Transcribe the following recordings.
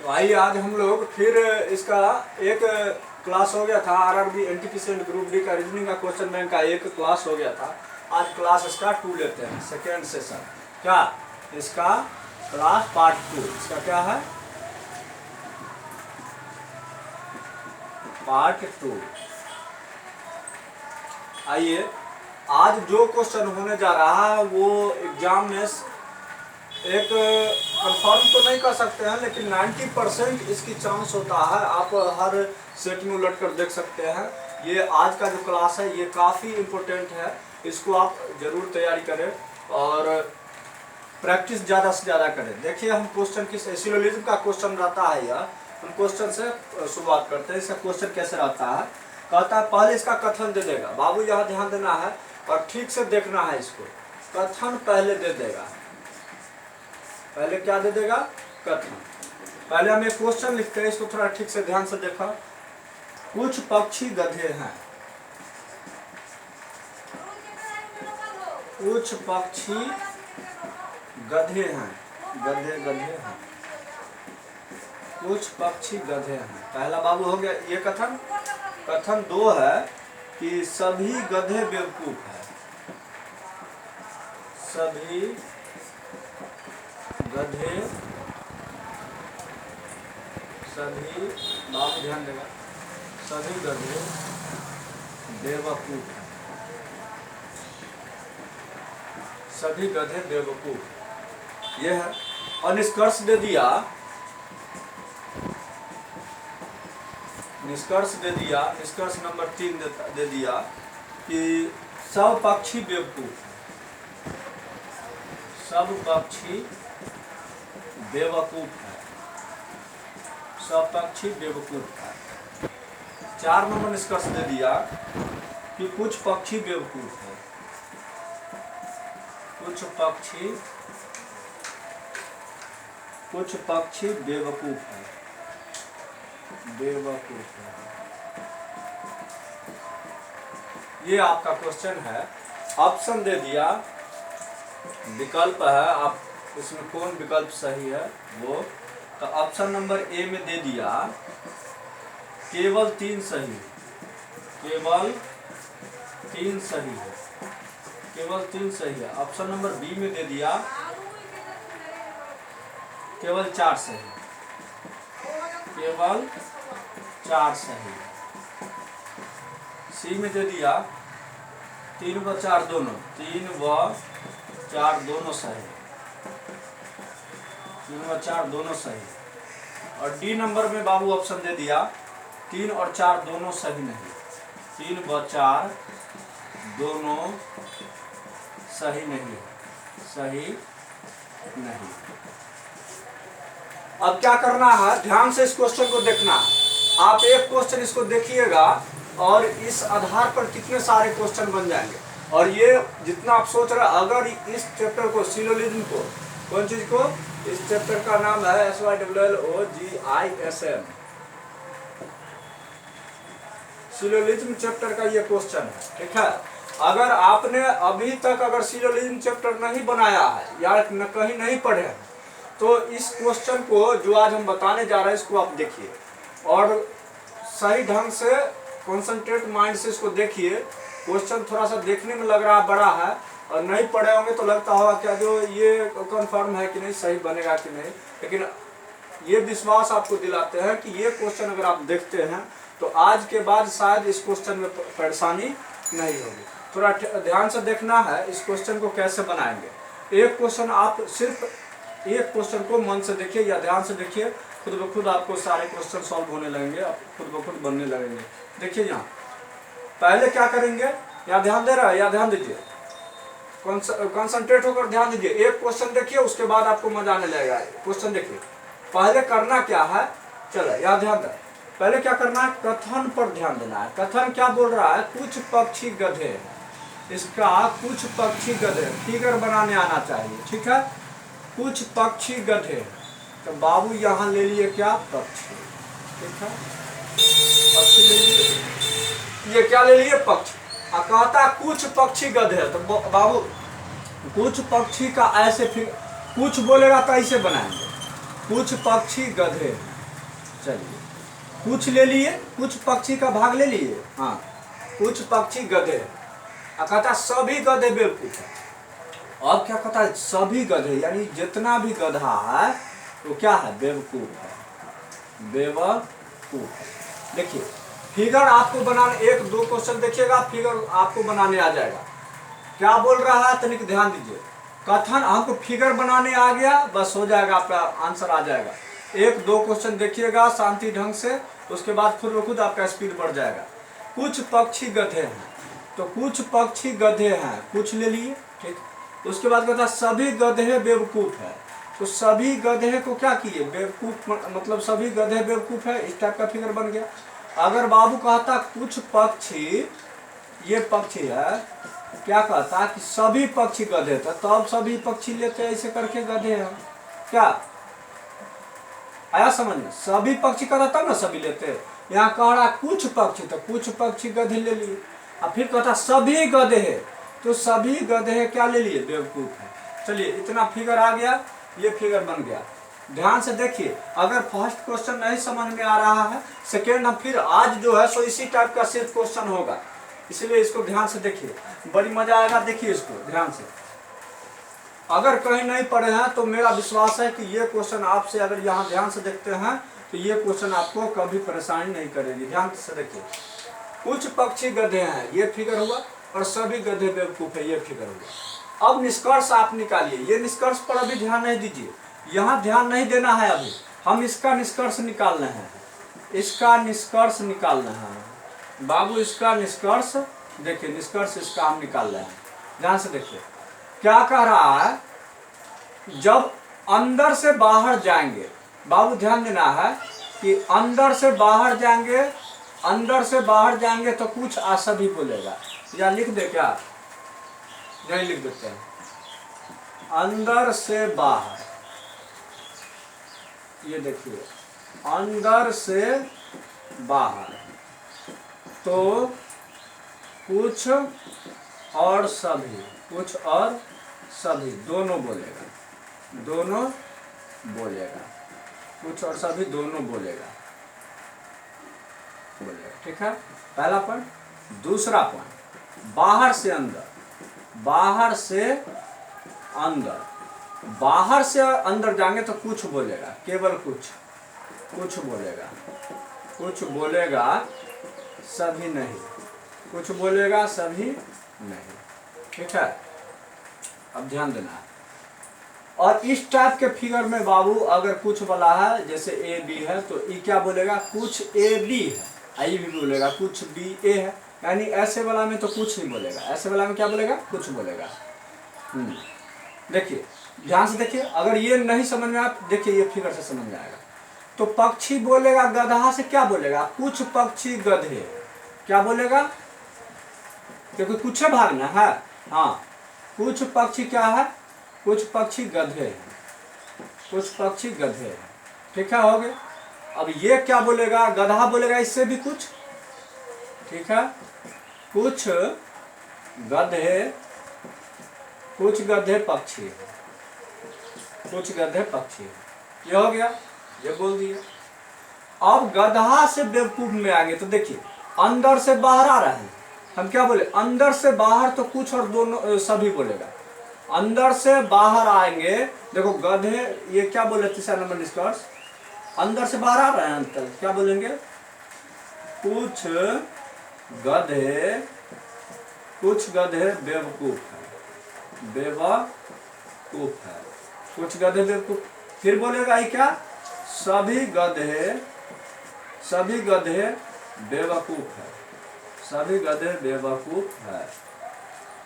भाई आज हम लोग फिर इसका एक क्लास हो गया था RRB NTPC and group D का रीजनिंग का क्वेश्चन बैंक का एक क्लास हो गया था। आज क्लास इसका 2 लेते हैं, सेकेंड सेशन। क्या इसका क्लास पार्ट 2 इसका क्या है? पार्ट 2। आइए, आज जो क्वेश्चन होने जा रहा है वो एग्जाम में एक कंफर्म तो नहीं कर सकते हैं, लेकिन 90% इसकी चांस होता है। आप हर सेट में उलट कर देख सकते हैं। ये आज का जो क्लास है ये काफ़ी इम्पोर्टेंट है, इसको आप ज़रूर तैयारी करें और प्रैक्टिस ज़्यादा से ज़्यादा करें। देखिए, हम क्वेश्चन किस सिलोजिज्म का क्वेश्चन रहता है यह। हम क्वेश्चन से शुरुआत करते हैं। इसका क्वेश्चन कैसे रहता है? कहता है पहले इसका कथन दे देगा। बाबू यहाँ ध्यान देना है और ठीक से देखना है इसको। कथन पहले दे देगा। पहले क्या दे देगा? कथन। पहले हम एक क्वेश्चन लिखते हैं, इसको थोड़ा ठीक से ध्यान से देखा। कुछ पक्षी गधे हैं। कुछ पक्षी गधे हैं। गधे गधे हैं। कुछ पक्षी गधे हैं। पहला बाबू हो गया ये कथन। कथन 2 है कि सभी गधे बेवकूफ है। सभी गधे, सभी बाबू ध्यान देगा, सभी गधे बेवकूफ है। सभी गधे बेवकूफ, यह है। और निष्कर्ष दे दिया, निष्कर्ष दे दिया, निष्कर्ष नंबर 3 दे दिया कि सब पक्षी बेवकूफ है। सब पक्षी बेवकूफ है। सब पक्षी बेवकूफ है। 4 नंबर निष्कर्ष दे दिया कि कुछ पक्षी बेवकूफ है। कुछ पक्षी बेवकूफ है। बेवकूफ है। ये आपका क्वेश्चन है। ऑप्शन दे दिया, विकल्प है, आप इसमें कौन विकल्प सही है वो। तो ऑप्शन नंबर ए में दे दिया केवल 3 सही। केवल 3 सही है। केवल 3 सही है। ऑप्शन नंबर बी में दे दिया केवल 4 सही। केवल 4 सही। सी में दे दिया 3 व 4 दोनों। 3 व 4 दोनों सही। 3 व 4 दोनों सही। और डी नंबर में बाबू ऑप्शन दे दिया 3 और 4 दोनों सही नहीं। 3 व 4 दोनों सही नहीं। सही नहीं। अब क्या करना है, ध्यान से इस क्वेश्चन को देखना है। आप एक क्वेश्चन इसको देखिएगा और इस आधार पर कितने सारे क्वेश्चन बन जाएंगे। और ये जितना आप सोच रहे हैं, अगर इस चैप्टर को, सिलोजिज्म को, कौन चीज को, इस चैप्टर का नाम है SYLLOGISM, सिलोजिज्म चैप्टर का ये क्वेश्चन है। ठीक है, अगर आपने अभी तक अगर सिलोजिज्म चैप्टर नहीं बनाया है या कहीं नहीं पढ़े हैं, तो इस क्वेश्चन को जो आज हम बताने जा रहे हैं इसको आप देखिए और सही ढंग से कॉन्सेंट्रेट माइंड से इसको देखिए। क्वेश्चन थोड़ा सा देखने में लग रहा बड़ा है और नहीं पढ़े होंगे तो लगता होगा क्या जो ये कंफर्म है कि नहीं, सही बनेगा कि नहीं। लेकिन ये विश्वास आपको दिलाते हैं कि ये क्वेश्चन अगर आप देखते हैं तो आज के बाद शायद इस क्वेश्चन में परेशानी नहीं होगी। थोड़ा ध्यान से देखना है इस क्वेश्चन को कैसे बनाएंगे। एक क्वेश्चन आप सिर्फ एक क्वेश्चन को मन से देखिए या ध्यान से देखिए, खुद ब खुद आपको सारे क्वेश्चन सॉल्व होने लगेंगे, आप खुद ब खुद बनने लगेंगे। देखिए यहाँ पहले क्या करेंगे, यहाँ ध्यान दे रहा है, या ध्यान दीजिए, कंसंट्रेट होकर ध्यान दीजिए। एक क्वेश्चन देखिए, उसके बाद आपको मजा आने लगेगा। क्वेश्चन देखिए, पहले करना क्या है, चलो यहाँ ध्यान दें। पहले क्या करना है, कथन पर ध्यान देना है। कथन क्या बोल रहा है, कुछ पक्षी गधे। इसका कुछ पक्षी गधे फिगर बनाने आना चाहिए। ठीक है, कुछ पक्षी गधे। तो बाबू यहाँ ले लिए क्या, पक्षी। ठीक है, पक्षी ले लिए, ये क्या ले लिए, पक्षी। कहता कुछ पक्षी गधे, तो बाबू कुछ पक्षी का ऐसे फिर कुछ बोलेगा तो ऐसे बनाएंगे, कुछ पक्षी गधे। चलिए कुछ ले लिए, कुछ पक्षी का भाग ले लिए, हाँ कुछ पक्षी गधे, कहता सभी गधे बेवकूफ है। अब क्या कहता है, सभी गधे यानी जितना भी गधा है वो क्या है, बेवकूफ है, बेवकूफ है। देखिए फिगर आपको बनाने, एक दो क्वेश्चन देखिएगा फिगर आपको बनाने आ जाएगा। क्या बोल रहा है तनिक ध्यान दीजिए, कथन हमको फिगर बनाने आ गया बस हो जाएगा, आपका आंसर आ जाएगा। एक दो क्वेश्चन देखिएगा शांति ढंग से, उसके बाद खुद ब खुद आपका स्पीड बढ़ जाएगा। कुछ पक्षी गधे हैं, तो कुछ पक्षी गधे हैं, कुछ ले लिए, ठीक। उसके बाद कहता सभी गधे बेवकूफ है, तो सभी गधे को क्या किए, बेवकूफ, मतलब सभी गधे बेवकूफ है, इस टाइप का फिगर बन गया। अगर बाबू कहता कुछ पक्षी, ये पक्षी है, क्या कहता कि सभी पक्षी गधे थे, तो अब सभी पक्षी लेते ऐसे करके गधे हैं, क्या आया समझ में, सभी पक्षी कहता तब ना सभी लेते। यहाँ कह रहा कुछ पक्षी, तो कुछ पक्षी गधे ले लिए। अब फिर कहता सभी गधे है, तो सभी गधे क्या ले लिए, बेवकूफ है। चलिए इतना फिगर आ गया, ये फिगर बन गया। ध्यान से देखिए, अगर फर्स्ट क्वेश्चन नहीं समझ में आ रहा है, सेकेंड हम फिर आज जो है सो इसी टाइप का सिर्फ क्वेश्चन होगा, इसलिए इसको ध्यान से देखिए, बड़ी मजा आएगा। देखिए इसको ध्यान से, अगर कहीं नहीं पढ़े हैं तो मेरा विश्वास है कि ये क्वेश्चन आपसे अगर यहाँ ध्यान से देखते हैं तो ये क्वेश्चन आपको कभी परेशानी नहीं करेगी। ध्यान से देखिए, कुछ पक्षी गधे हैं, ये फिगर हुआ, और सभी गधे बेवकूफ है, ये फिगर हुआ। अब निष्कर्ष आप निकालिए, ये निष्कर्ष पर अभी ध्यान नहीं दीजिए, यहाँ ध्यान नहीं देना है, अभी हम इसका निष्कर्ष निकालना है, इसका निष्कर्ष निकालना है बाबू, इसका निष्कर्ष देखिए, निष्कर्ष इसका हम निकाल रहे हैं। ध्यान से देखिए क्या कह रहा है, जब अंदर से बाहर जाएंगे, बाबू ध्यान देना है कि अंदर से बाहर जाएंगे, अंदर से बाहर जाएंगे तो कुछ असभी बोलेगा, या लिख दे क्या, नहीं लिख देते हैं, अंदर से बाहर, ये देखिए अंदर से बाहर तो कुछ और सभी, कुछ और सभी दोनों बोलेगा, दोनों बोलेगा, कुछ और सभी दोनों बोलेगा, ठीक है, पहला पॉइंट। दूसरा पॉइंट, बाहर से अंदर, बाहर से अंदर, बाहर से अंदर जाएंगे तो कुछ बोलेगा, केवल कुछ, कुछ बोलेगा, कुछ बोलेगा सभी नहीं, कुछ बोलेगा सभी नहीं, ठीक है। अब ध्यान देना है, और इस टाइप के फिगर में बाबू अगर कुछ बोला है, जैसे ए बी है तो ई क्या बोलेगा, कुछ ए बी है, आई भी बोलेगा, कुछ बी ए है, यानी ऐसे वाला में तो कुछ नहीं बोलेगा, ऐसे वाला में क्या बोलेगा, कुछ बोलेगा। देखिए ध्यान से देखिए, अगर ये नहीं समझ में आप देखिए, ये फिगर से समझ में आएगा। तो पक्षी बोलेगा गधा से क्या बोलेगा, कुछ पक्षी गधे, क्या बोलेगा, क्योंकि कुछ भागना है, हाँ कुछ पक्षी क्या है, कुछ पक्षी गधे हैं, कुछ पक्षी गधे हैं, ठीक है, हो गए। अब ये क्या बोलेगा, गधा बोलेगा इससे भी कुछ, ठीक है, कुछ गधे, कुछ गधे पक्षी है, कुछ गधे पक्षी है, ये हो गया, ये बोल दिया। अब गधा से बेवकूफ में आएंगे तो देखिए, अंदर से बाहर आ रहे हैं, हम क्या बोले, अंदर से बाहर तो कुछ और दोनों सभी बोलेगा, अंदर से बाहर आएंगे, देखो गधे, ये क्या बोले तीसरा नंबर निष्कर्ष, अंदर से बाहर आ रहे हैं, अंतर क्या बोलेंगे, कुछ गधे, कुछ गधे बेवकूफ है, बेवकूफ है, कुछ गधे बेवकूफ, फिर बोलेगा ये क्या, सभी गधे, सभी गधे बेवकूफ है, सभी गधे बेवकूफ है।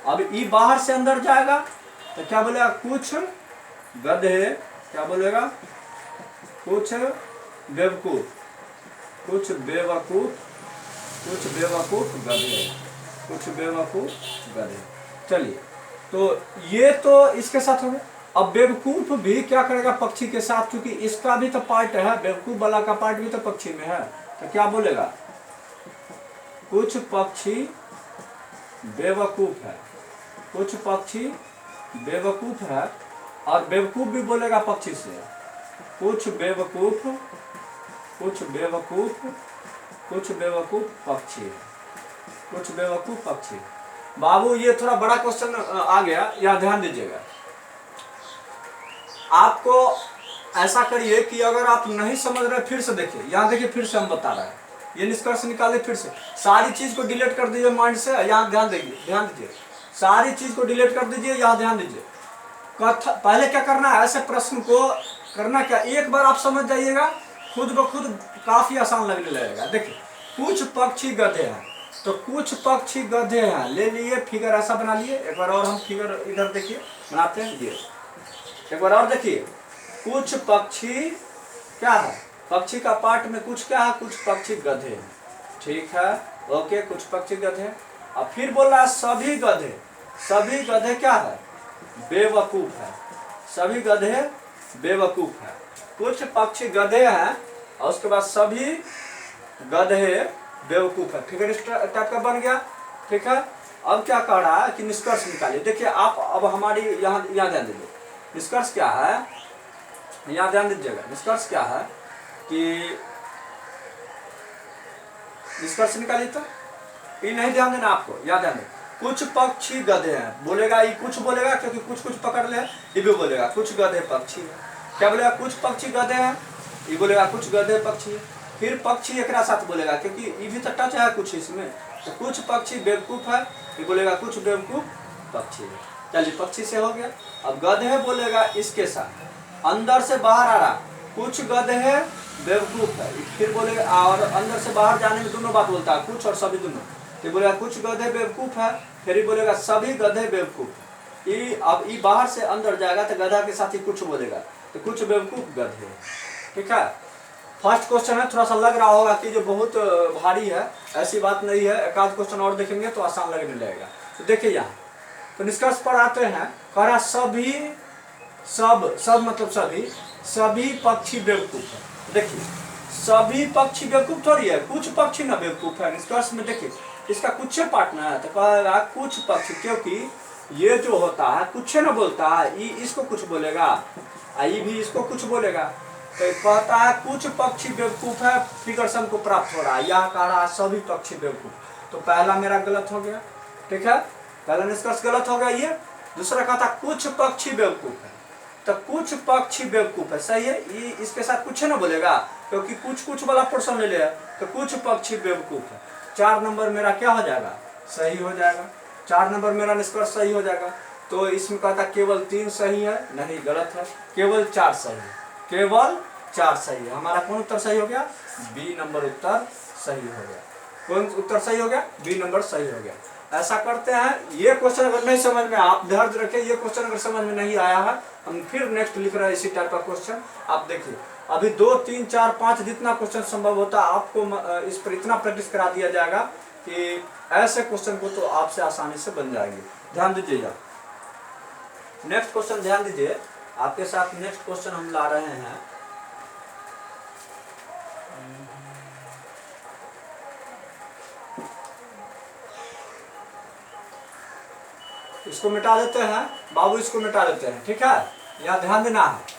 अब ई बाहर से अंदर जाएगा तो क्या बोलेगा, कुछ गधे, क्या बोलेगा, कुछ बेवकूफ, कुछ बेवकूफ, कुछ बेवकूफ गधे, कुछ बेवकूफ गधे। चलिए तो ये तो इसके साथ हो गया। अब बेवकूफ भी क्या करेगा पक्षी के साथ, क्योंकि इसका भी तो पार्ट है, बेवकूफ वाला का पार्ट भी तो पक्षी में है, तो क्या बोलेगा, कुछ पक्षी बेवकूफ है, कुछ पक्षी बेवकूफ है, और बेवकूफ भी बोलेगा पक्षी से, कुछ बेवकूफ, कुछ बेवकूफ पक्षी, कुछ बेवकूफ पक्षी। बाबू ये थोड़ा बड़ा क्वेश्चन आ गया, यहाँ ध्यान दीजिएगा। आपको ऐसा करिए कि अगर आप नहीं समझ रहे फिर से देखिए, यहाँ देखिए फिर से हम बता रहे हैं, ये निष्कर्ष निकाले फिर से। सारी चीज को डिलीट कर दीजिए माइंड से, यहाँ ध्यान दीजिए, सारी चीज को डिलीट कर दीजिए, यहाँ ध्यान दीजिए। पहले क्या करना है, ऐसे प्रश्न को करना क्या, एक बार आप समझ जाइएगा, खुद ब खुद काफी आसान लगने लगेगा। देखिए कुछ पक्षी गधे हैं, तो कुछ पक्षी गधे हैं, ले लिए फिगर ऐसा बना लिए। एक बार और हम फिगर इधर देखिए बनाते हैं, ये एक बार और देखिए। कुछ पक्षी क्या है, पक्षी का पार्ट में कुछ क्या है, कुछ पक्षी गधे हैं, ठीक है, ओके, कुछ पक्षी गधे। अब फिर बोल रहा है सभी गधे क्या है, बेवकूफ है, सभी गधे बेवकूफ है। कुछ पक्षी गधे हैं और उसके बाद सभी गधे बेवकूफ है। फिगर इस टाइप का बन गया, ठीक है। अब क्या कह रहा है कि निष्कर्ष निकालिए। देखिए आप अब हमारी यहाँ ध्यान दीजिए, निष्कर्ष क्या है, यहाँ ध्यान दीजिएगा। निष्कर्ष क्या है कि निष्कर्ष निकालिए, तो ये नहीं ध्यान देना आपको, याद ध्यान देना। कुछ पक्षी गधे हैं, बोलेगा ये कुछ बोलेगा क्योंकि कुछ पकड़ ले, ये भी बोलेगा कुछ गधे पक्षी है। क्या बोलेगा, कुछ पक्षी गधे हैं, ये बोलेगा कुछ गधे पक्षी है। फिर पक्षी एक साथ बोलेगा क्योंकि ये भी तो टच है कुछ इसमें, तो कुछ पक्षी बेवकूफ है, ये बोलेगा कुछ बेवकूफ पक्षी है। चलिए पक्षी से हो गया। अब गधे बोलेगा इसके साथ, अंदर से बाहर आ रहा, कुछ गधे बेवकूफ है, फिर बोलेगा, और अंदर से बाहर जाने में दोनों बात बोलता है, कुछ और सभी दोनों। तो बोलेगा कुछ गधे बेवकूफ है, फिर ही बोलेगा सभी गधे बेवकूफ। ये अब ये बाहर से अंदर जाएगा तो गधा के साथ ही कुछ बोलेगा, तो कुछ बेवकूफ गधे, ठीक है। फर्स्ट क्वेश्चन है, थोड़ा सा लग रहा होगा कि जो बहुत भारी है, ऐसी बात नहीं है, एक आध क्वेश्चन और देखेंगे तो आसान लगने लगेगा। तो देखिए यहाँ तो निष्कर्ष पर आते हैं, कह रहा सभी सब मतलब सभी पक्षी बेवकूफ है। देखिए सभी पक्षी बेवकूफ थोड़ी है, कुछ पक्षी ना बेवकूफ है। निष्कर्ष में देखिए इसका कुछ पार्टनर है, तो कहेगा कुछ पक्षी, क्योंकि ये जो होता है कुछ ना बोलता है, ये इसको कुछ बोलेगा, ये भी इसको कुछ बोलेगा, तो कहता है कुछ पक्षी बेवकूफ है, फिगर सम को प्राप्त हो रहा है। यह कह रहा है सभी पक्षी बेवकूफ, तो पहला मेरा गलत हो गया, ठीक है, पहला निष्कर्ष गलत हो गया ये। दूसरा कहता कुछ पक्षी बेवकूफ है, तो कुछ पक्षी बेवकूफ है, सही है, ये इसके साथ कुछ ना बोलेगा क्योंकि कुछ वाला पोर्शन ले लिया, तो कुछ पक्षी बेवकूफ है। 4 नंबर मेरा क्या हो जाएगा, सही हो जाएगा, 4 नंबर मेरा निष्कर्ष सही हो जाएगा। तो इसमें कहता केवल 3 सही है, नहीं गलत है, केवल 4 सही है, केवल 4 सही है। हमारा कौन उत्तर सही हो गया, बी नंबर उत्तर सही हो गया। कौन उत्तर सही हो गया, बी नंबर सही हो गया। ऐसा करते हैं, ये क्वेश्चन अगर नहीं समझ में, आप धैर्य रखें, ये क्वेश्चन अगर समझ में नहीं आया है, हम फिर नेक्स्ट लिख रहे हैं इसी टाइप का क्वेश्चन। आप देखिए अभी 2, 3, 4, 5 जितना क्वेश्चन संभव होता है आपको इस पर इतना प्रैक्टिस करा दिया जाएगा कि ऐसे क्वेश्चन को तो आपसे आसानी से बन जाएंगे। ध्यान दीजिएगा, नेक्स्ट क्वेश्चन ध्यान दीजिए, आपके साथ नेक्स्ट क्वेश्चन हम ला रहे हैं। इसको मिटा देते हैं बाबू, इसको मिटा देते हैं, ठीक है, यहाँ ध्यान देना है।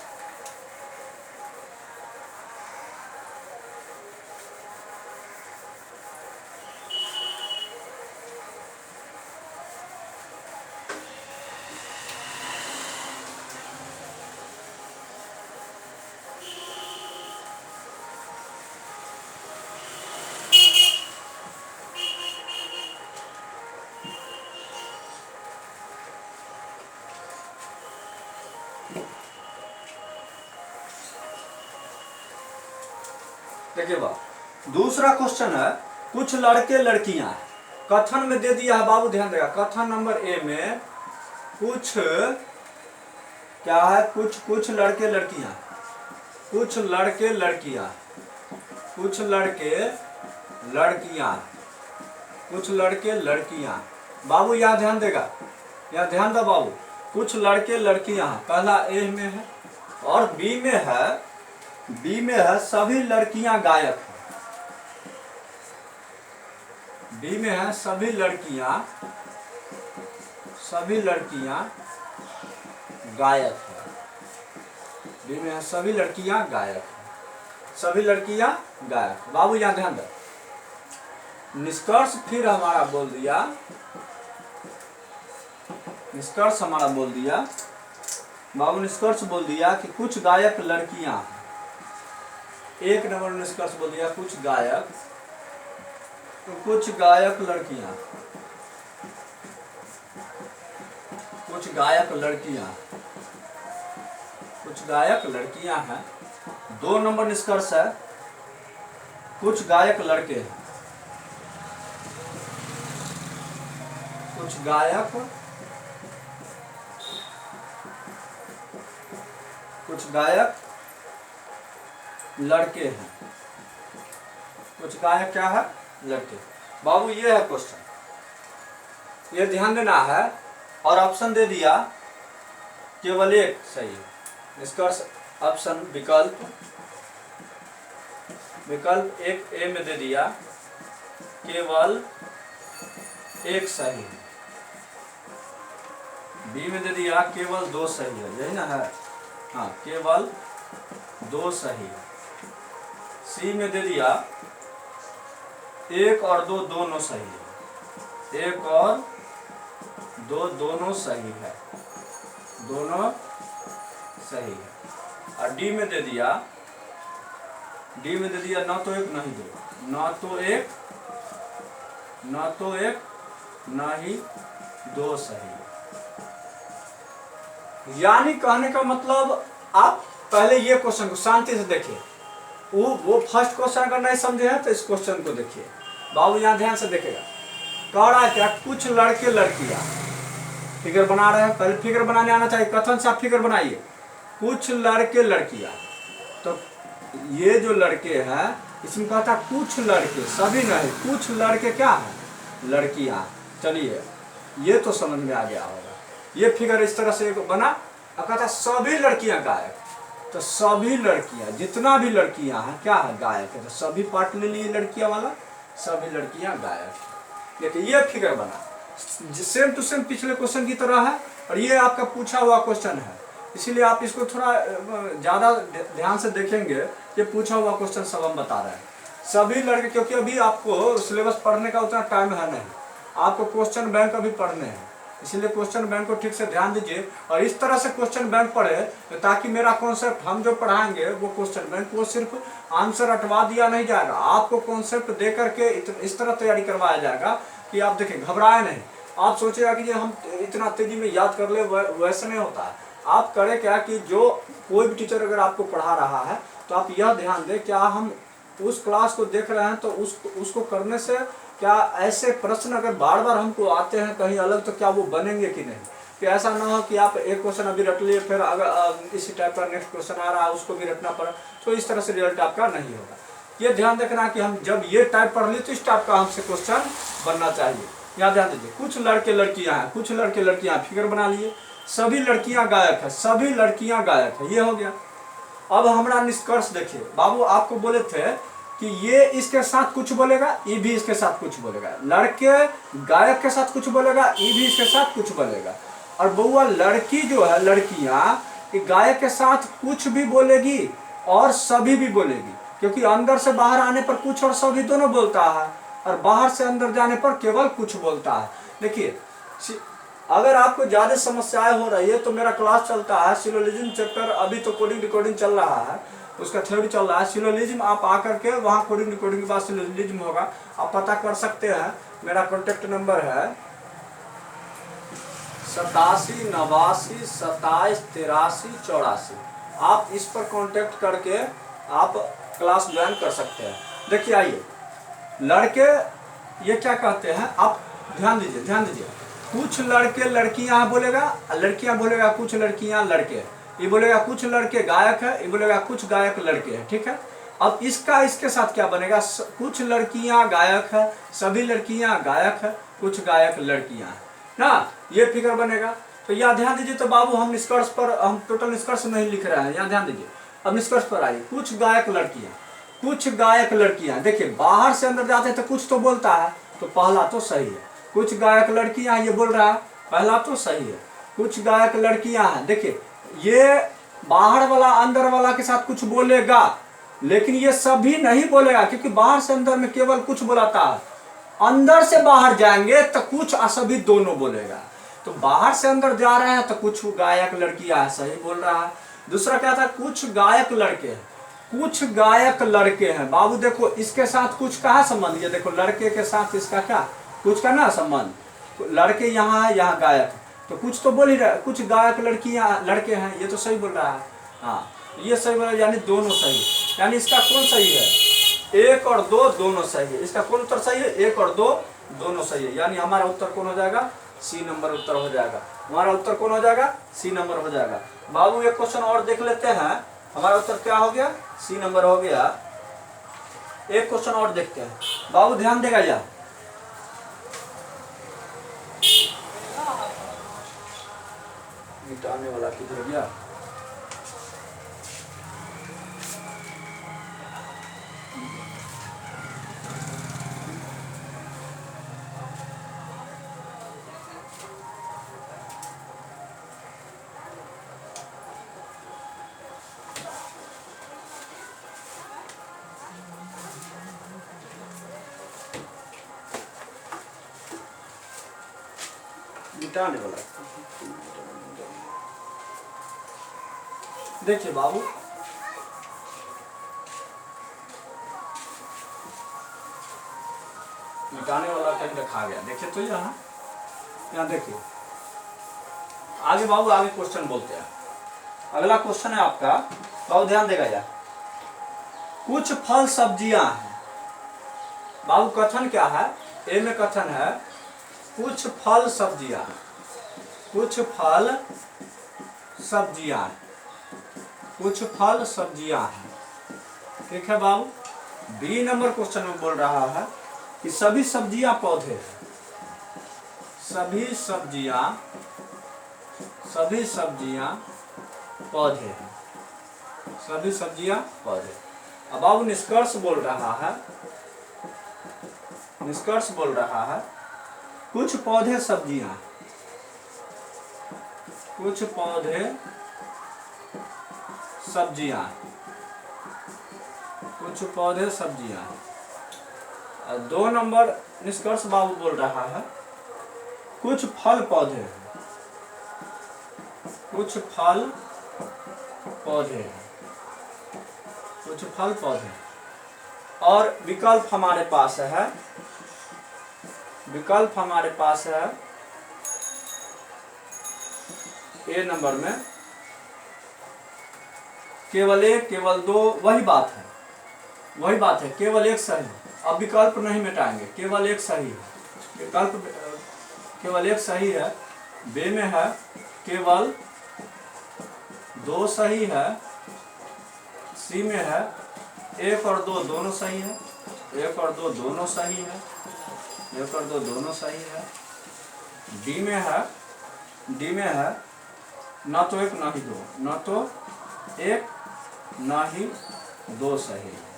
देखिए बाबू, दूसरा क्वेश्चन है, कुछ लड़के लड़कियां, कथन में दे दिया है बाबू, ध्यान देगा, कथन नंबर ए में कुछ क्या है, कुछ लड़के लड़कियां, कुछ लड़के लड़कियां, कुछ लड़के लड़कियां, कुछ लड़के लड़कियां। बाबू यहाँ ध्यान देगा, यहाँ ध्यान दो बाबू, कुछ लड़के लड़कियां, पहला ए में है और बी में है सभी लड़कियां गायक हैं। बी में है सभी लड़कियां गायक है, बी में है सभी लड़कियां गायक है। सभी लड़कियां गायक। बाबू यहाँ ध्यान दो, निष्कर्ष फिर हमारा बोल दिया, निष्कर्ष हमारा बोल दिया बाबू, निष्कर्ष बोल दिया कि कुछ गायक लड़कियां हैं। एक नंबर निष्कर्ष बोल दिया कुछ गायक लड़कियां, कुछ गायक लड़कियां हैं। दो नंबर निष्कर्ष है कुछ गायक लड़के हैं, कुछ गायक लड़के हैं, कुछ गायक क्या है, लड़के। बाबू ये है क्वेश्चन, ये ध्यान देना है। और ऑप्शन दे दिया केवल एक सही है, निष्कर्ष ऑप्शन विकल्प एक ए में दे दिया केवल एक सही है, बी में दे दिया केवल दो सही है, यही ना है, हाँ केवल दो सही है, सी में दे दिया एक और दो दोनों सही है, एक और दो दोनों सही है, दोनों सही है। और डी में दे दिया ना तो एक ना ही दो, ना तो एक ना ही दो सही है। यानी कहने का मतलब आप पहले ये क्वेश्चन को शांति से देखिए, वो फर्स्ट क्वेश्चन अगर नहीं समझे हैं तो इस क्वेश्चन को देखिए। बाबू यहाँ ध्यान से देखेगा, कह रहा है क्या, कुछ लड़के लड़कियां फिगर बना रहे हैं। पहले फिगर बनाने आना चाहिए, कथन से आप फिगर बनाइए। कुछ लड़के लड़कियां, तो ये जो लड़के हैं इसमें कहता कुछ लड़के, सभी नहीं, कुछ लड़के क्या है, लड़कियां। चलिए ये तो समझ में आ गया होगा, ये फिगर इस तरह से बना। अब कहता सभी लड़कियां गायक, तो सभी लड़कियां, जितना भी लड़कियां हैं क्या है, गायक है। तो सभी पार्ट ले लिए लड़कियां वाला, सभी लड़कियां गायक। देखिए ये फिगर बना, सेम टू सेम पिछले क्वेश्चन की तरह है, और ये आपका पूछा हुआ क्वेश्चन है, इसीलिए आप इसको थोड़ा ज़्यादा ध्यान से देखेंगे। ये पूछा हुआ क्वेश्चन सब हम बता रहे हैं, सभी लड़के, क्योंकि अभी आपको सिलेबस पढ़ने का उतना टाइम है नहीं, आपको क्वेश्चन बैंक अभी पढ़ने हैं, इसीलिए क्वेश्चन बैंक को ठीक से ध्यान दीजिए। और इस तरह से क्वेश्चन बैंक पढ़े ताकि मेरा कॉन्सेप्ट हम जो पढ़ाएंगे वो क्वेश्चन बैंक वो सिर्फ आंसर हटवा दिया नहीं जाएगा, आपको कॉन्सेप्ट दे करके इस तरह तैयारी करवाया जाएगा कि आप देखिए घबराए नहीं। आप सोचेगा कि हम इतना तेजी में याद कर ले, वैसे नहीं होता है। आप करें क्या कि जो कोई भी टीचर अगर आपको पढ़ा रहा है तो आप यह ध्यान दें, क्या हम उस क्लास को देख रहे हैं तो उसको करने से क्या ऐसे प्रश्न अगर बार बार हमको आते हैं कहीं अलग, तो क्या वो बनेंगे कि नहीं। कि ऐसा ना हो कि आप एक क्वेश्चन अभी रट लिए, फिर अगर इसी टाइप का नेक्स्ट क्वेश्चन आ रहा है उसको भी रटना पड़ा, तो इस तरह से रिजल्ट आपका नहीं होगा। ये ध्यान रखना कि हम जब ये टाइप पढ़ लिए तो इस टाइप का हमसे क्वेश्चन बनना चाहिए। यहाँ ध्यान दीजिए, कुछ लड़के लड़कियां हैं, कुछ लड़के लड़कियां फिगर बना लिए, सभी लड़कियां गायक है, सभी लड़कियां गायक है, ये हो गया। अब हमारा निष्कर्ष देखिए, बाबू आपको बोले थे कि ये इसके साथ कुछ बोलेगा, ये भी इसके साथ कुछ बोलेगा, लड़के गायक के साथ कुछ बोलेगा, ये भी इसके साथ कुछ बोलेगा। और बउआ लड़की जो है, लड़कियां गायक के साथ कुछ भी बोलेगी और सभी भी बोलेगी, क्योंकि अंदर से बाहर आने पर कुछ और सभी दोनों बोलता है, और बाहर से अंदर जाने पर केवल कुछ बोलता है। देखिए अगर आपको ज्यादा समस्याएं हो रही है तो मेरा क्लास चलता है सिलोजिज्म चैप्टर, अभी तो कोडिंग रिकॉर्डिंग चल रहा है, उसका थ्योरी चल रहा है। सिलोजिज्म आप आकर के वहाँ कोडिंग रिकॉर्डिंग के बाद सिलोजिज्म होगा, आप पता कर सकते हैं। मेरा कॉन्टेक्ट नंबर है 87 89 27 83 84। आप इस पर कांटेक्ट करके आप क्लास ज्वाइन कर सकते हैं। देखिए आइए, लड़के ये क्या कहते हैं, आप ध्यान दीजिए, ध्यान दीजिए। कुछ लड़के लड़कियां बोलेगा, लड़कियां बोलेगा कुछ लड़कियां लड़के, ये बोलेगा कुछ लड़के गायक है, ये बोलेगा कुछ गायक लड़के हैं, ठीक है। अब इसका इसके साथ क्या बनेगा, कुछ लड़कियां गायक है, सभी लड़कियां गायक है, कुछ गायक लड़कियां हैं ना, ये फिगर बनेगा। तो यहाँ ध्यान दीजिए, तो बाबू हम निष्कर्ष पर, हम टोटल निष्कर्ष नहीं लिख रहे हैं, यहाँ ध्यान दीजिए। अब निष्कर्ष पर आइए, कुछ गायक लड़कियां, कुछ गायक लड़कियां। देखिए बाहर से अंदर जाते हैं तो कुछ तो बोलता है, तो पहला तो सही है। कुछ गायक लड़कियां ये बोल रहा है, पहला तो सही है। कुछ गायक लड़कियां हैं, देखिए ये बाहर वाला अंदर वाला के साथ कुछ बोलेगा, लेकिन ये सभी नहीं बोलेगा, क्योंकि बाहर से अंदर में केवल कुछ बुलाता है। अंदर से बाहर जाएंगे तो कुछ और सभी दोनों बोलेगा। तो बाहर से अंदर जा रहे हैं तो कुछ गायक लड़कियां है, सही बोल रहा है। दूसरा क्या था, कुछ गायक लड़के हैं, कुछ गायक लड़के हैं। बाबू देखो इसके साथ कुछ का है संबंध, ये देखो लड़के के साथ इसका क्या कुछ का ना संबंध, लड़के यहाँ है यहाँ गायक, तो कुछ तो बोल ही रहा है, कुछ गायक लड़कियां लड़के हैं, ये तो सही बोल रहा है। हाँ ये सही बोल रहा है, यानी दोनों सही, यानी इसका कौन सही है, 1 और 2 दोनों सही है। इसका कौन उत्तर सही है, 1 और 2 दोनों सही है, यानी हमारा उत्तर कौन हो जाएगा, सी नंबर उत्तर हो जाएगा। हमारा उत्तर कौन हो जाएगा, सी नंबर हो जाएगा। बाबू एक क्वेश्चन और देख लेते हैं, हमारा उत्तर क्या हो गया, सी नंबर हो गया। एक क्वेश्चन और देखते हैं, बाबू ध्यान देगा या मिटाने वाला किधर गया। मिटाने वाला देखिए बाबू, मिटाने वाला कहीं रखा गया, देखिए तो यहाँ देखिए आगे बाबू, आगे क्वेश्चन बोलते हैं। अगला क्वेश्चन है आपका, बाबू ध्यान देगा यार, कुछ फल सब्जियां हैं। बाबू कथन क्या है, ए में कथन है कुछ फल सब्जियां, कुछ फल सब्जियां, कुछ फल सब्जियां हैं, ठीक है बाबू। बी नंबर क्वेश्चन में बोल रहा है कि सभी सब्जियां पौधे हैं, सभी सब्जियां पौधे हैं, सभी सब्जियां पौधे। अब बाबू निष्कर्ष बोल रहा है, निष्कर्ष बोल रहा है कुछ पौधे सब्जियां, कुछ पौधे सब्जियां, कुछ पौधे सब्जियां। 2 नंबर निष्कर्ष बाबू बोल रहा है कुछ फल पौधे हैं, कुछ फल पौधे हैं, कुछ फल पौधे। और विकल्प हमारे पास है, विकल्प हमारे पास है ए नंबर में केवल 1 केवल 2, वही बात है, वही बात है, केवल 1 सही। अब विकल्प नहीं मिटाएंगे, केवल 1 सही है, विकल्प केवल 1 सही है। बे में है केवल 2 सही है, सी में है 1 और 2 दोनों सही है, 1 और 2 दोनों सही है, 1 और 2 दोनों सही है। डी में है ना तो 1 ना ही 2, ना तो 1 ना ही 2 सही है।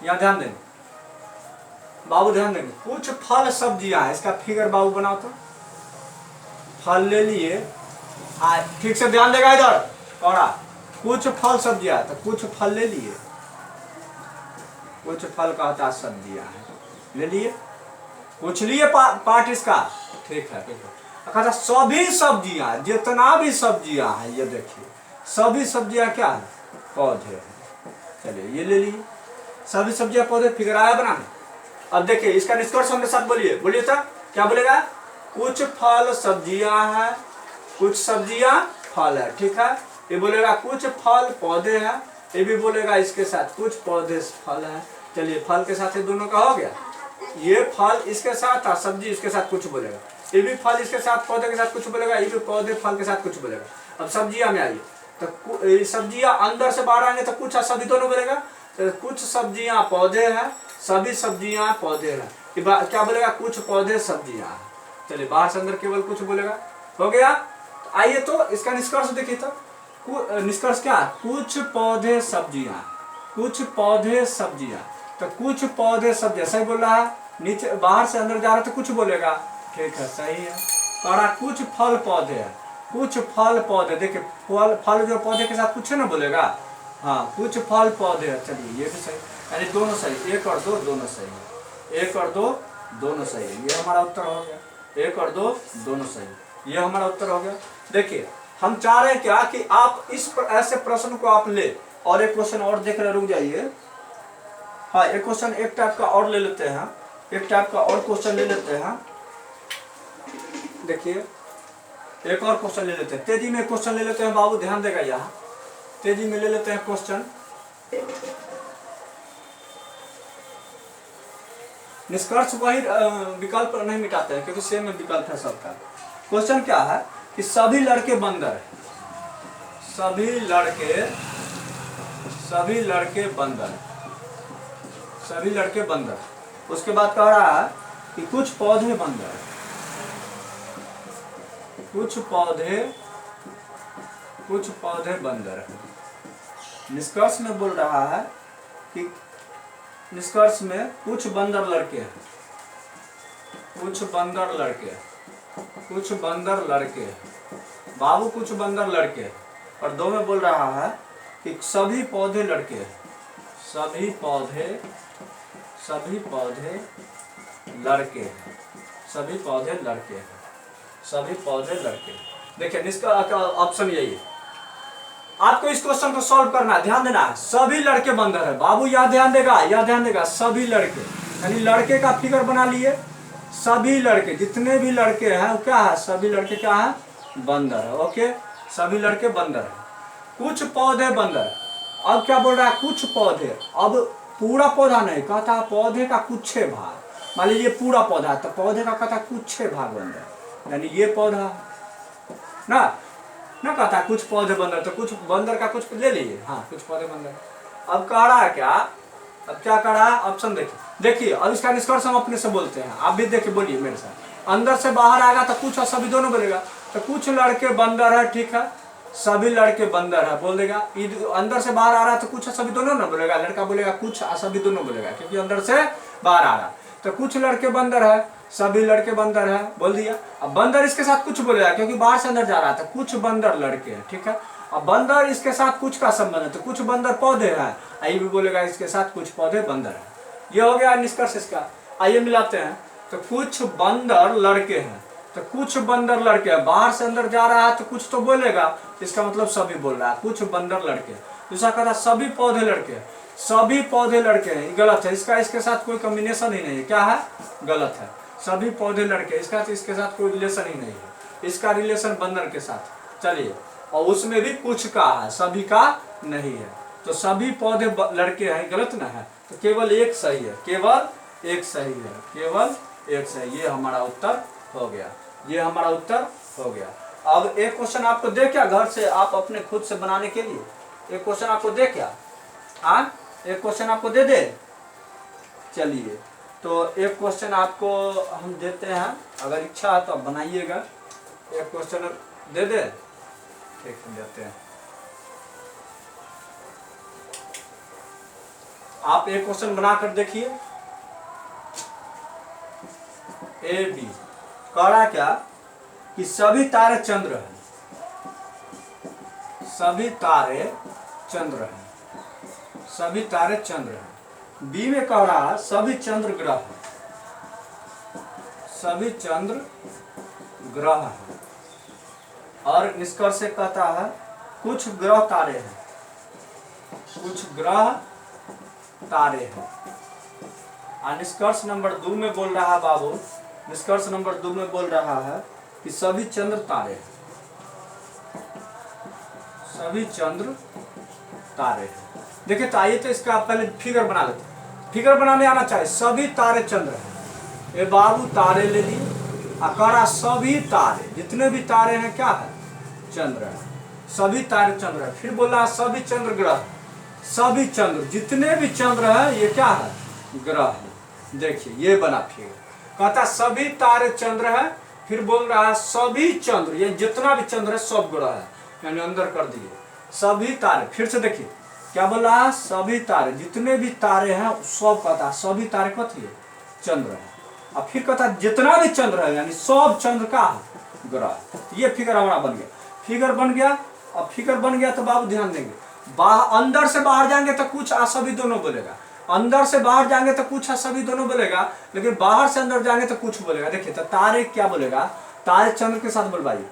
यहाँ ध्यान देंगे बाबू, ध्यान देंगे, कुछ फल सब्जियां है, इसका फिगर बाबू बनाओ तो। फल ले लिए, ठीक से ध्यान देगा इधर, और कुछ फल सब्जियां, तो कुछ फल ले लिए, कुछ फल कहता सब्जियां है, ले लिए, कुछ लिए पार्ट इसका, ठीक है, ठीक है। कहता सभी सब्जियां, जितना भी सब्जियां हैं, ये देखिए सभी सब्जियां क्या है, पौधे हैं। चलिए ये ले लिए, सभी सब्जियां पौधे, फिगर आया बनाने। अब देखिए इसका निष्कर्ष हमने साथ बोलिए, बोलिए सर क्या बोलेगा, कुछ फल सब्जियां हैं, कुछ सब्जियां फल है, ठीक है। ये बोलेगा कुछ फल पौधे हैं, ये भी बोलेगा इसके साथ कुछ पौधे फल है। चलिए फल के साथ ये दोनों का हो गया, ये फल इसके साथ और सब्जी इसके साथ कुछ बोलेगा, ये भी फल इसके साथ पौधे के साथ कुछ बोलेगा, ये भी पौधे फल के साथ कुछ बोलेगा। अब सब्जियां में आइए, तो सब्जियां अंदर से बाहर आएंगे तो कुछ और सभी दोनों बोलेगा, तो कुछ सब्जियां पौधे हैं, सभी सब्जियां पौधे हैं, क्या बोलेगा, कुछ पौधे सब्जियां हैं। चलिए बाहर से अंदर केवल कुछ बोलेगा, हो गया। आइए तो इसका निष्कर्ष देखिए, तो निष्कर्ष क्या, कुछ पौधे सब्जियां, कुछ पौधे सब्जियां, तो कुछ पौधे सब्जियां सही बोल रहा है। नीचे बाहर से अंदर जा रहा है तो कुछ बोलेगा, ठीक है सही है। और कुछ फल पौधे है, कुछ फल पौधे, देखिए फल जो पौधे के साथ कुछ है ना बोलेगा, हाँ कुछ फल पौधे है, चलिए ये भी सही, यानी दोनों सही, 1 और 2 दोनों सही है, 1 और 2 दोनों सही है, ये हमारा उत्तर हो गया, 1 और 2 दोनों सही, ये हमारा उत्तर हो गया। देखिए हम चाह रहे हैं क्या कि आप ऐसे प्रश्न को आप ले, और एक क्वेश्चन और देख रहे, रुक जाइए, हाँ एक क्वेश्चन एक टाइप का और ले लेते हैं, एक टाइप का और क्वेश्चन ले लेते हैं। देखिए एक और क्वेश्चन ले लेते हैं, तेजी में क्वेश्चन ले लेते हैं बाबू, ध्यान देगा यहाँ, तेजी में ले लेते हैं क्वेश्चन। निष्कर्ष वही विकल्प नहीं मिटाते हैं क्योंकि सेम विकल्प है सबका। क्वेश्चन क्या है कि सभी लड़के बंदर हैं, सभी लड़के बंदर, सभी लड़के बंदर। उसके बाद कह रहा है कि कुछ पौधे बंदर, कुछ पौधे बंदर हैं। निष्कर्ष में बोल रहा है कि निष्कर्ष में कुछ बंदर लड़के हैं, कुछ बंदर लड़के बाबू, कुछ बंदर लड़के, और 2 में बोल रहा है कि सभी पौधे लड़के, सभी पौधे लड़के। देखिए इसका ऑप्शन यही है, आपको इस क्वेश्चन को सॉल्व करना है, ध्यान देना है। सभी लड़के बंदर है बाबू, यह ध्यान देगा, सभी लड़के यानी लड़के का फिगर बना लिए, सभी लड़के जितने भी लड़के हैं वो क्या है, सभी लड़के क्या है, बंदर है। ओके, सभी लड़के बंदर है। कुछ पौधे बंदर, अब क्या बोल रहा है, कुछ पौधे, अब पूरा पौधा नहीं कहता, पौधे का कुछ भाग, मान लीजिए पूरा पौधा है तो पौधे का कहता कुछ भाग बंदर, यानी ये पौधा ना कहता कुछ पौधे बंदर, तो कुछ बंदर का कुछ ले लीजिए, हाँ कुछ पौधे बंदर। अब कह रहा है क्या, अब क्या कह रहा है, ऑप्शन देखिए अब इसका निष्कर्ष हम अपने से बोलते हैं, आप भी देखिए बोलिए मेरे साथ। अंदर से बाहर आएगा तो कुछ और सभी दोनों बोलेगा, तो कुछ लड़के बंदर है, ठीक है, सभी लड़के बंदर है बोल देगा। अंदर से बाहर आ रहा है तो कुछ सभी दोनों ना बोलेगा, लड़का बोलेगा कुछ सभी दोनों बोलेगा, क्योंकि अंदर से बाहर आ रहा है। तो कुछ लड़के बंदर है, सभी लड़के बंदर है बोल दिया। अब बंदर इसके साथ कुछ बोलेगा क्योंकि बाहर से अंदर जा रहा था, कुछ बंदर लड़के हैं, ठीक है। अब बंदर इसके साथ कुछ का संबंध है तो कुछ बंदर पौधे हैं, आइए भी बोलेगा इसके साथ कुछ पौधे बंदर है। ये हो गया निष्कर्ष इसका। आइए मिलाते हैं, तो कुछ बंदर लड़के हैं, तो कुछ बंदर लड़के हैं, बाहर से अंदर जा रहा है तो कुछ तो बोलेगा, इसका मतलब सभी बोल रहा है, कुछ बंदर लड़के। दूसरा कहा सभी पौधे लड़के, सभी पौधे लड़के हैं, गलत है, इसका इसके साथ कोई कॉम्बिनेशन ही नहीं है, क्या है, गलत है। सभी पौधे लड़के, इसका इसके साथ कोई रिलेशन ही नहीं है, इसका रिलेशन बंदर के साथ। चलिए, और उसमें भी कुछ का है, सभी का नहीं है, तो सभी पौधे लड़के हैं, गलत ना है, तो केवल एक सही है, केवल एक सही है, केवल एक सही। ये हमारा उत्तर हो गया, ये हमारा उत्तर हो गया। अब एक क्वेश्चन आपको दे क्या घर से, आप अपने खुद से बनाने के लिए एक क्वेश्चन आपको दे क्या, हाँ एक क्वेश्चन आपको दे दे। चलिए, तो एक क्वेश्चन आपको हम देते हैं, अगर इच्छा है तो आप बनाइएगा, एक क्वेश्चन दे दे, एक देते हैं। आप एक क्वेश्चन बनाकर देखिए, ए बी। कह रहा क्या कि सभी तारे चंद्र हैं, सभी तारे चंद्र हैं, सभी तारे चंद्र हैं। बी में कह रहा है सभी चंद्र ग्रह हैं, सभी चंद्र ग्रह हैं। और निष्कर्ष से कहता है कुछ ग्रह तारे हैं, कुछ ग्रह तारे हैं। और निष्कर्ष नंबर 2 में बोल रहा है बाबू, निष्कर्ष नंबर 2 में बोल रहा है कि सभी चंद्र तारे हैं, सभी चंद्र तारे हैं। देखिए तो आइए तो इसका पहले फिगर बना लेते हैं, फिगर बनाने आना चाहिए। सभी तारे चंद्र हैं, ये बाबू तारे ले लिए, अकारा सभी तारे जितने भी तारे हैं क्या है, चंद्र है, सभी तारे चंद्र है। फिर बोला सभी चंद्र ग्रह, सभी चंद्र जितने भी चंद्र है ये क्या है, ग्रह है। देखिए ये बना फिगर, कहता सभी तारे चंद्र है, फिर बोल रहा है सभी चंद्र, ये जितना भी चंद्र है सब ग्रह है, यानी अंदर कर दिए सभी तारे। फिर से देखिए क्या बोल रहा है, सभी तारे जितने भी तारे हैं सब, कहता सभी तारे कथी है, चंद्र है। अब फिर कहता जितना भी चंद्र है यानी सब चंद्र का ग्रह। ये फिगर हमारा बन गया, फिगर बन गया। अब फिगर बन गया तो बाबू ध्यान देंगे, अंदर से बाहर जाएंगे तो कुछ आ सभी दोनों बोलेगा, अंदर से बाहर जाएंगे तो कुछ आ सभी दोनों बोलेगा, लेकिन बाहर से अंदर जाएंगे तो कुछ बोलेगा। देखिए तो तारे क्या बोलेगा, तारे चंद्र के साथ बोलवाइए,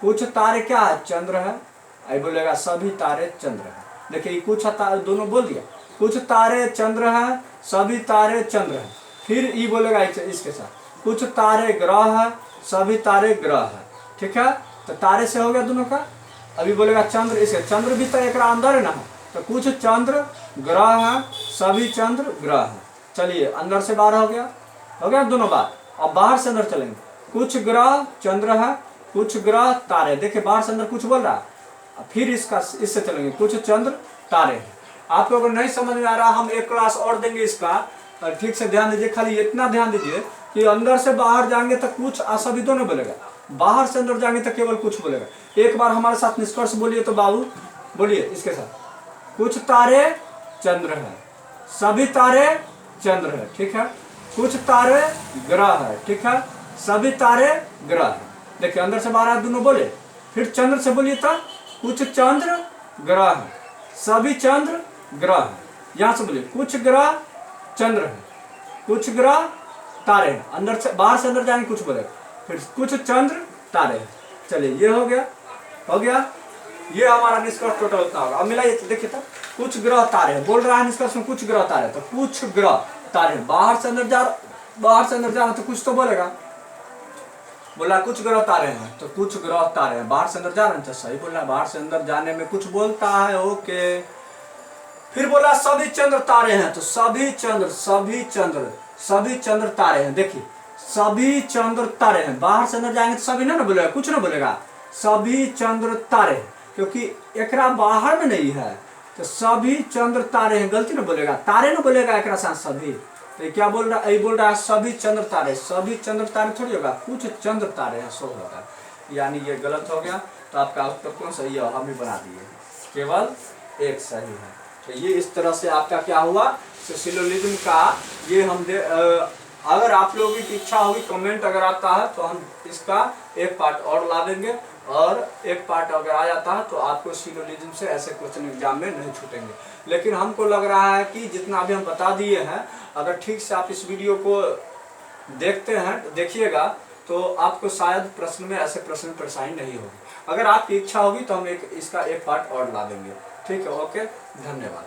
कुछ तारे क्या है, चंद्र है, आई बोलेगा सभी तारे चंद्र है। देखिए कुछ तारे दोनों बोल दिया, कुछ तारे चंद्र है, सभी तारे चंद्र है। फिर ई बोलेगा इसके साथ, कुछ तारे ग्रह है, सभी तारे ग्रह है। ठीक है, तो तारे से हो गया दोनों का। अभी बोलेगा चंद्र, इसे चंद्र भी तो एक अंदर है ना, तो कुछ चंद्र ग्रह है, सभी चंद्र ग्रह है। चलिए अंदर से बाहर हो गया दोनों बात। अब बाहर से अंदर चलेंगे, कुछ ग्रह चंद्र है, कुछ ग्रह तारे। देखिए बाहर से अंदर कुछ बोल रहा है, फिर इससे चलेंगे, कुछ चंद्र तारे हैं। आपको अगर नहीं समझ में आ रहा, हम एक क्लास और देंगे इसका, ठीक से ध्यान दीजिए। खाली इतना ध्यान दीजिए कि अंदर से बाहर जाएंगे तो कुछ सभी दोनों बोलेगा, बाहर से अंदर जाएंगे तो केवल कुछ बोलेगा। एक बार हमारे साथ निष्कर्ष बोलिए तो बाबू बोलिए इसके साथ, कुछ तारे चंद्र है, सभी तारे चंद्र है। ठीक है, कुछ तारे ग्रह है। ठीक है, सभी तारे ग्रह है। देखिए अंदर से बाहर दोनों बोले। फिर चंद्र से बोलिए तो, कुछ चंद्र ग्रह है, सभी चंद्र ग्रह है। यहां से बोलिए, कुछ ग्रह चंद्र है, कुछ ग्रह तारे हैं। अंदर से बाहर से अंदर जाएंगे कुछ बोलेगा, फिर कुछ चंद्र तारे हैं। चलिए ये हो गया, ये हमारा निष्कर्ष टोटल उतना होगा। अब मिलाइए तो देखिए तो, कुछ ग्रह तारे हैं बोल रहा है निष्कर्ष में, कुछ ग्रह तारे, तो कुछ ग्रह तारे बाहर से अंदर जा रहा तो कुछ तो बोलेगा, बोला कुछ ग्रह तारे हैं तो कुछ ग्रह तारे हैं। बाहर से अंदर जा रहे हैं तो सही बोल रहा है, बाहर से अंदर जाने में कुछ बोलता है। ओके, फिर बोला सभी चंद्र तारे हैं, तो सभी चंद्र तारे हैं। देखिए सभी चंद्र तारे हैं, बाहर से अंदर जाएंगे तो सभी ना बोलेगा, कुछ ना बोलेगा, सभी चंद्र तारे हैं, क्योंकि एकरा बाहर में नहीं है तो सभी चंद्र तारे हैं। गलती ना बोलेगा, तारे ना बोलेगा एकरा साथ सभी, तो क्या बोल रहा है, बोल रहा है सभी चंद्र तारे। सभी चंद्र तारे थोड़ी होगा, कुछ चंद्र तारे हैं, सो होगा, यानी ये गलत हो गया। तो आपका उत्तर कौन सही है, हम ही बना दिए, केवल एक सही है। तो ये इस तरह से आपका क्या हुआ, सिलोजिज्म का ये हम अगर आप लोगों की इच्छा होगी, कमेंट अगर आता है तो हम इसका एक पार्ट और ला देंगे, और एक पार्ट अगर आ जाता है तो आपको सिलोजिज्म से ऐसे क्वेश्चन एग्जाम में नहीं छूटेंगे। लेकिन हमको लग रहा है कि जितना भी हम बता दिए हैं, अगर ठीक से आप इस वीडियो को देखिएगा तो आपको शायद प्रश्न में ऐसे प्रश्न परेशानी नहीं होगी। अगर आपकी इच्छा होगी तो हम इसका एक पार्ट और ला देंगे। ठीक है, ओके, धन्यवाद।